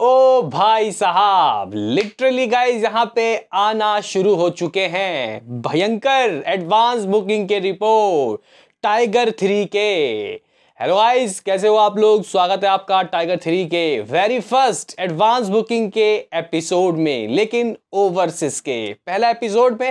ओ भाई साहब, literally guys यहाँ पे आना शुरू हो चुके हैं भयंकर एडवांस बुकिंग के रिपोर्ट टाइगर 3 के। हेलो गाइस, कैसे हो आप लोग। स्वागत है आपका टाइगर 3 के वेरी फर्स्ट एडवांस बुकिंग के एपिसोड में, लेकिन ओवरसीज के पहला एपिसोड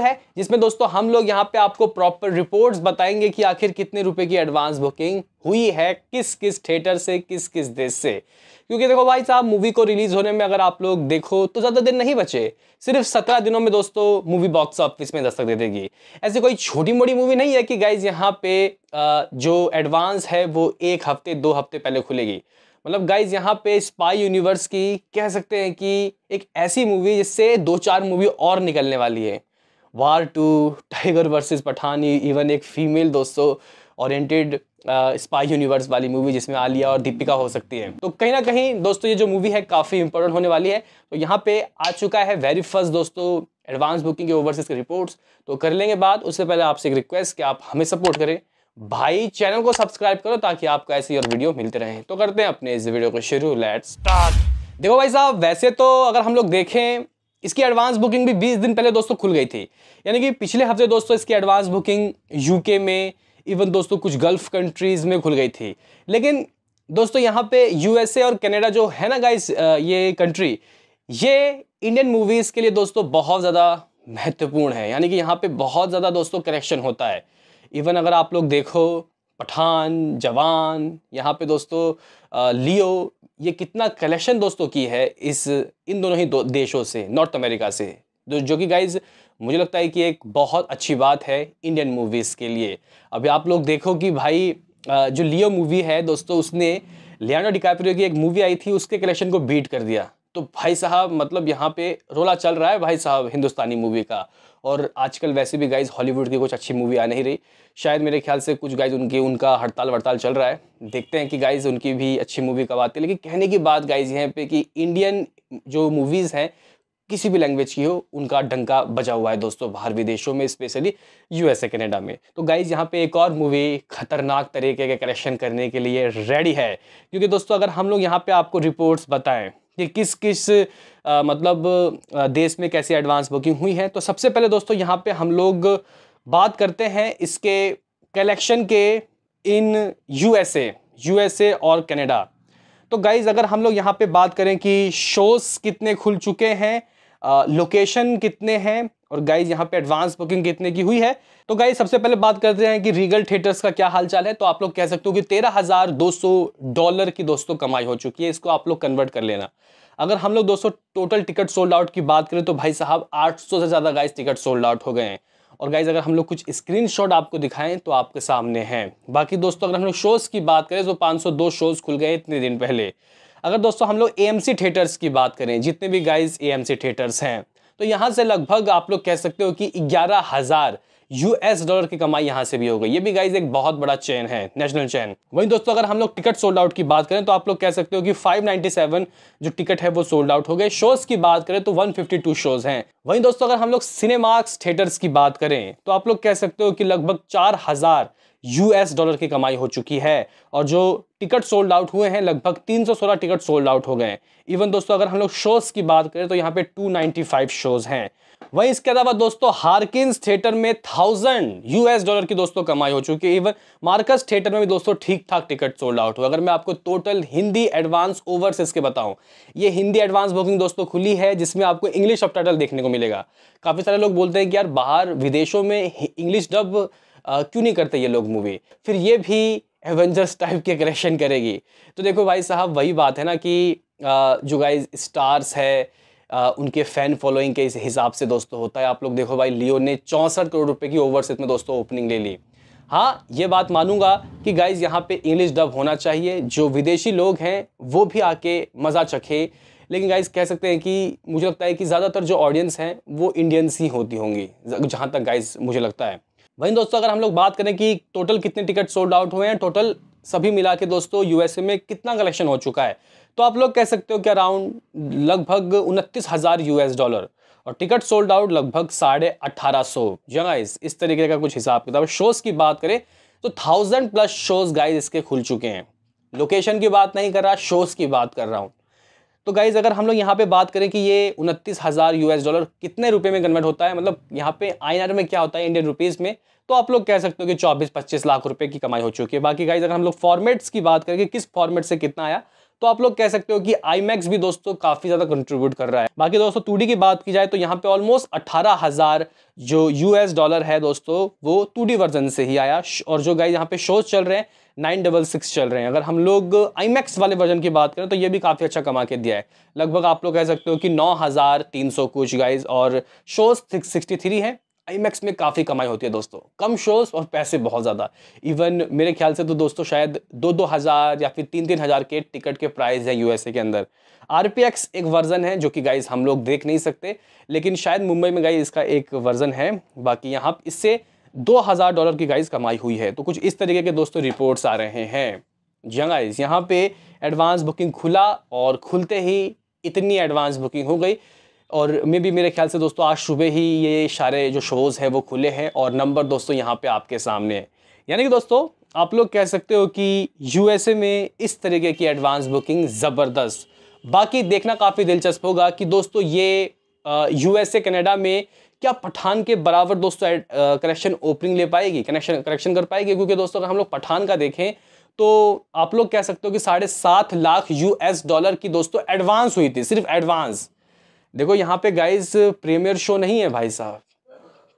है जिसमें दोस्तों हम लोग यहाँ पे आपको प्रॉपर रिपोर्ट्स बताएंगे कि आखिर कितने रुपए की एडवांस बुकिंग हुई है किस किस थिएटर से, किस किस देश से। क्योंकि देखो भाई साहब, मूवी को रिलीज होने में अगर आप लोग देखो तो ज्यादा दिन नहीं बचे, सिर्फ 17 दिनों में दोस्तों मूवी बॉक्स ऑफिस में दस्तक दे देगी। ऐसी कोई छोटी मोटी मूवी नहीं है कि गाइज यहाँ पे जो एडवांस है वो एक हफ्ते 2 हफ्ते पहले खुलेगी। मतलब गाइज यहाँ पे स्पाई यूनिवर्स की कह सकते हैं कि एक ऐसी मूवी जिससे 2-4 मूवी और निकलने वाली है। वार 2, टाइगर वर्सेस पठान, इवन एक फीमेल दोस्तों ओरिएंटेड स्पाई यूनिवर्स वाली मूवी जिसमें आलिया और दीपिका हो सकती है। तो कहीं ना कहीं दोस्तों ये जो मूवी है काफ़ी इंपॉर्टेंट होने वाली है। तो यहाँ पे आ चुका है वेरी फर्स्ट दोस्तों एडवांस बुकिंग के ओवरसीज के रिपोर्ट्स। तो कर लेंगे बात, उससे पहले आपसे एक रिक्वेस्ट कि आप हमें सपोर्ट करें भाई, चैनल को सब्सक्राइब करो ताकि आपको ऐसी और वीडियो मिलते रहें। तो करते हैं अपने इस वीडियो को शुरू, लेट्स स्टार्ट। देखो भाई साहब, वैसे तो अगर हम लोग देखें इसकी एडवांस बुकिंग भी 20 दिन पहले दोस्तों खुल गई थी। यानी कि पिछले हफ्ते दोस्तों इसकी एडवांस बुकिंग यूके में, इवन दोस्तों कुछ गल्फ कंट्रीज में खुल गई थी। लेकिन दोस्तों यहाँ पे यूएसए और कनाडा जो है ना गाइस, ये कंट्री, ये इंडियन मूवीज के लिए दोस्तों बहुत ज़्यादा महत्वपूर्ण है। यानी कि यहाँ पे बहुत ज़्यादा दोस्तों कलेक्शन होता है। इवन अगर आप लोग देखो पठान, जवान, यहाँ पे दोस्तों लियो, ये कितना कलेक्शन दोस्तों की है इन दोनों ही देशों से, नॉर्थ अमेरिका से, जो कि गाइज मुझे लगता है कि एक बहुत अच्छी बात है इंडियन मूवीज़ के लिए। अभी आप लोग देखो कि भाई जो लियो मूवी है दोस्तों, उसने लियोनार्डो डिकैप्रियो की एक मूवी आई थी उसके कलेक्शन को बीट कर दिया। तो भाई साहब मतलब यहाँ पे रोला चल रहा है भाई साहब हिंदुस्तानी मूवी का। और आजकल वैसे भी गाइज हॉलीवुड की कुछ अच्छी मूवी आ नहीं रही, शायद मेरे ख्याल से कुछ गाइज उनका हड़ताल वड़ताल चल रहा है। देखते हैं कि गाइज उनकी भी अच्छी मूवी कब आती है। लेकिन कहने की बात गाइज यहाँ पे कि इंडियन जो मूवीज़ हैं किसी भी लैंग्वेज की हो, उनका डंका बजा हुआ है दोस्तों बाहर विदेशों में, स्पेशली यूएसए कनाडा में। तो गाइज यहाँ पे एक और मूवी खतरनाक तरीके के कलेक्शन करने के लिए रेडी है। क्योंकि दोस्तों अगर हम लोग यहाँ पे आपको रिपोर्ट्स बताएं कि किस किस देश में कैसी एडवांस बुकिंग हुई है, तो सबसे पहले दोस्तों यहाँ पे हम लोग बात करते हैं इसके कलेक्शन के इन यूएसए और कनाडा। तो गाइज अगर हम लोग यहाँ पे बात करें कि शोज कितने खुल चुके हैं, लोकेशन कितने हैं, और गाइज यहाँ पे एडवांस बुकिंग कितने की हुई है, तो गाइज सबसे पहले बात करते हैं कि रीगल थिएटर्स का क्या हालचाल है। तो आप लोग कह सकते हो कि $13,200 की दोस्तों कमाई हो चुकी है। इसको आप लोग कन्वर्ट कर लेना। अगर हम लोग दोस्तों टोटल टिकट सोल्ड आउट की बात करें तो भाई साहब 800 से ज़्यादा गाइज टिकट सोल्ड आउट हो गए हैं। और गाइज अगर हम लोग कुछ स्क्रीनशॉट आपको दिखाएं तो आपके सामने हैं। बाकी दोस्तों अगर हम लोग शोज़ की बात करें तो 502 शोज़ खुल गए इतने दिन पहले। अगर दोस्तों हम लोग एएमसी थिएटर्स की बात करें, जितने भी गाइज एएमसी थिएटर्स हैं, तो यहाँ से लगभग आप लोग कह सकते हो कि $11,000 की कमाई यहाँ से भी हो गई। ये भी गाइज एक बहुत बड़ा चेन है, नेशनल चेन। वहीं दोस्तों अगर हम लोग टिकट सोल्ड आउट की बात करें तो आप लोग कह सकते हो कि 597 जो टिकट है वो सोल्ड आउट हो गए। शोज की बात करें तो 152 शोज हैं। वहीं दोस्तों अगर हम लोग सिनेमार्क्स थिएटर्स की बात करें तो आप लोग कह सकते हो कि लगभग $4,000 की कमाई हो चुकी है। और जो टिकट सोल्ड आउट हुए हैं लगभग 316 टिकट सोल्ड आउट हो गए। इवन दोस्तों अगर हम लोग शोज की बात करें तो यहाँ पे 295 शोज हैं। वहीं इसके अलावा दोस्तों हार्किंस थिएटर में $1,000 की दोस्तों कमाई हो चुकी है। इवन मार्कस थिएटर में भी दोस्तों ठीक ठाक टिकट सोल्ड आउट हुआ। अगर मैं आपको टोटल हिंदी एडवांस ओवरसीज के बताऊं, ये हिंदी एडवांस बुकिंग दोस्तों खुली है जिसमें आपको इंग्लिश सबटाइटल देखने को मिलेगा। काफी सारे लोग बोलते हैं कि यार बाहर विदेशों में इंग्लिश डब क्यों नहीं करते ये लोग मूवी, फिर ये भी एवेंजर्स टाइप के कलेक्शन करेगी। तो देखो भाई साहब वही बात है ना कि जो गाइज स्टार्स है उनके फैन फॉलोइंग के हिसाब से दोस्तों होता है। आप लोग देखो भाई लियो ने 64 करोड़ रुपए की ओवरसीज में दोस्तों ओपनिंग ले ली। हाँ, ये बात मानूंगा कि गाइज यहाँ पे इंग्लिश डब होना चाहिए, जो विदेशी लोग हैं वो भी आके मज़ा चखे। लेकिन गाइज कह सकते हैं कि मुझे लगता है कि ज़्यादातर जो ऑडियंस हैं वो इंडियंस ही होती होंगी, जहाँ तक गाइज मुझे लगता है। वहीं दोस्तों अगर हम लोग बात करें कि टोटल कितने टिकट सोल्ड आउट हुए हैं, टोटल सभी मिला के दोस्तों यूएसए में कितना कलेक्शन हो चुका है, तो आप लोग कह सकते हो कि अराउंड लगभग $29,000। और टिकट सोल्ड आउट लगभग 1850। गाइस इस तरीके का कुछ हिसाब किताब। शोज़ की बात करें तो 1000+ शोज़ गाइस इसके खुल चुके हैं। लोकेशन की बात नहीं कर रहा, शोज़ की बात कर रहा हूँ। तो गाइज अगर हम लोग यहाँ पे बात करें कि ये 29,000 यूएस डॉलर कितने रुपए में कन्वर्ट होता है, मतलब यहाँ पे आईएनआर में क्या होता है इंडियन रुपीज में, तो आप लोग कह सकते हो कि 24-25 लाख रुपए की कमाई हो चुकी है। बाकी गाइज अगर हम लोग फॉर्मेट्स की बात करें कि किस फॉर्मेट से कितना आया, तो आप लोग कह सकते हो कि आईमैक्स भी दोस्तों काफी ज्यादा कंट्रीब्यूट कर रहा है। बाकी दोस्तों 2D की बात की जाए तो यहाँ पे ऑलमोस्ट 18,000 जो यूएस डॉलर है दोस्तों वो 2D वर्जन से ही आया। और जो गाइज यहाँ पे शोज चल रहे हैं 966 चल रहे हैं। अगर हम लोग आईमैक्स वाले वर्जन की बात करें तो ये भी काफी अच्छा कमा के दिया है। लगभग आप लोग कह सकते हो कि 9,300 कुछ गाइज, और शोज 663 है। आईमैक्स में काफी कमाई होती है दोस्तों, कम शोज और पैसे बहुत ज्यादा। इवन मेरे ख्याल से तो दोस्तों शायद 2-2 हजार या फिर 3-3 हजार के टिकट के प्राइस है यूएसए के अंदर। आरपीएक्स एक वर्जन है जो कि गाइज हम लोग देख नहीं सकते, लेकिन शायद मुंबई में गाइज इसका एक वर्जन है। बाकी यहाँ इससे $2,000 की गाइज कमाई हुई है। तो कुछ इस तरीके के दोस्तों रिपोर्ट्स आ रहे हैं। जी गाइज यहाँ पे एडवांस बुकिंग खुला और खुलते ही इतनी एडवांस बुकिंग हो गई, और मेरे ख्याल से दोस्तों आज सुबह ही ये सारे जो शोज है वो खुले हैं और नंबर दोस्तों यहाँ पे आपके सामने है। यानी कि दोस्तों आप लोग कह सकते हो कि यूएसए में इस तरीके की एडवांस बुकिंग जबरदस्त। बाकी देखना काफी दिलचस्प होगा कि दोस्तों ये यूएसए कनाडा में क्या पठान के बराबर दोस्तों कलेक्शन ओपनिंग ले पाएगी, करेक्शन कर पाएगी। क्योंकि दोस्तों अगर हम लोग पठान का देखें तो आप लोग कह सकते हो कि 7.5 लाख यूएस डॉलर की दोस्तों एडवांस हुई थी, सिर्फ एडवांस। देखो यहाँ पे गाइस प्रीमियर शो नहीं है भाई साहब।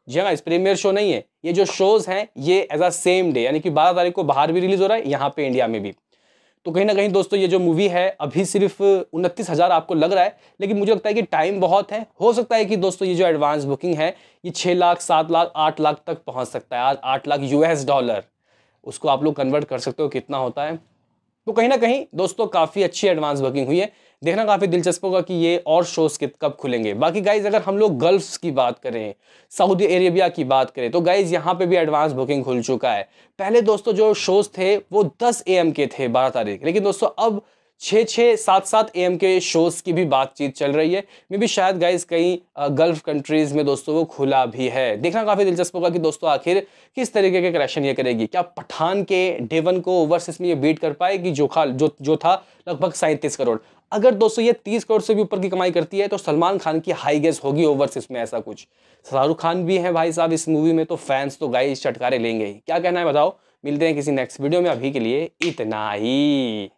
जी हाँ, इस प्रीमियर शो नहीं है, ये जो शोज हैं ये एज अ सेम डे, यानी कि 12 तारीख को बाहर भी रिलीज हो रहा है, यहाँ पे इंडिया में भी। तो कहीं ना कहीं दोस्तों ये जो मूवी है अभी सिर्फ 29,000 आपको लग रहा है, लेकिन मुझे लगता है कि टाइम बहुत है। हो सकता है कि दोस्तों ये जो एडवांस बुकिंग है ये 6 लाख, 7 लाख, 8 लाख तक पहुंच सकता है। आज 8 लाख यूएस डॉलर, उसको आप लोग कन्वर्ट कर सकते हो कितना होता है। तो कहीं ना कहीं दोस्तों काफ़ी अच्छी एडवांस बुकिंग हुई है। देखना काफ़ी दिलचस्प होगा कि ये और शोज कब खुलेंगे। बाकी गाइज अगर हम लोग गल्फ्स की बात करें, सऊदी अरेबिया की बात करें, तो गाइज यहाँ पे भी एडवांस बुकिंग खुल चुका है। पहले दोस्तों जो शोज थे वो 10 AM के थे 12 तारीख, लेकिन दोस्तों अब 6-6, 7-7 AM के शोज की भी बातचीत चल रही है। मे भी शायद गाइज कई गल्फ कंट्रीज में दोस्तों वो खुला भी है। देखना काफी दिलचस्प होगा कि दोस्तों आखिर किस तरीके के कलेक्शन ये करेगी। क्या पठान के डे 1 को ओवरसीज में ये बीट कर पाएगी जो था लगभग 37 करोड़। अगर दोस्तों ये 30 करोड़ से भी ऊपर की कमाई करती है तो सलमान खान की हाई गेस होगी ओवरसीज में, ऐसा कुछ। शाहरुख खान भी है भाई साहब इस मूवी में, तो फैंस तो गाइज चटकारे लेंगे ही। क्या कहना है बताओ। मिलते हैं किसी नेक्स्ट वीडियो में, अभी के लिए इतना ही।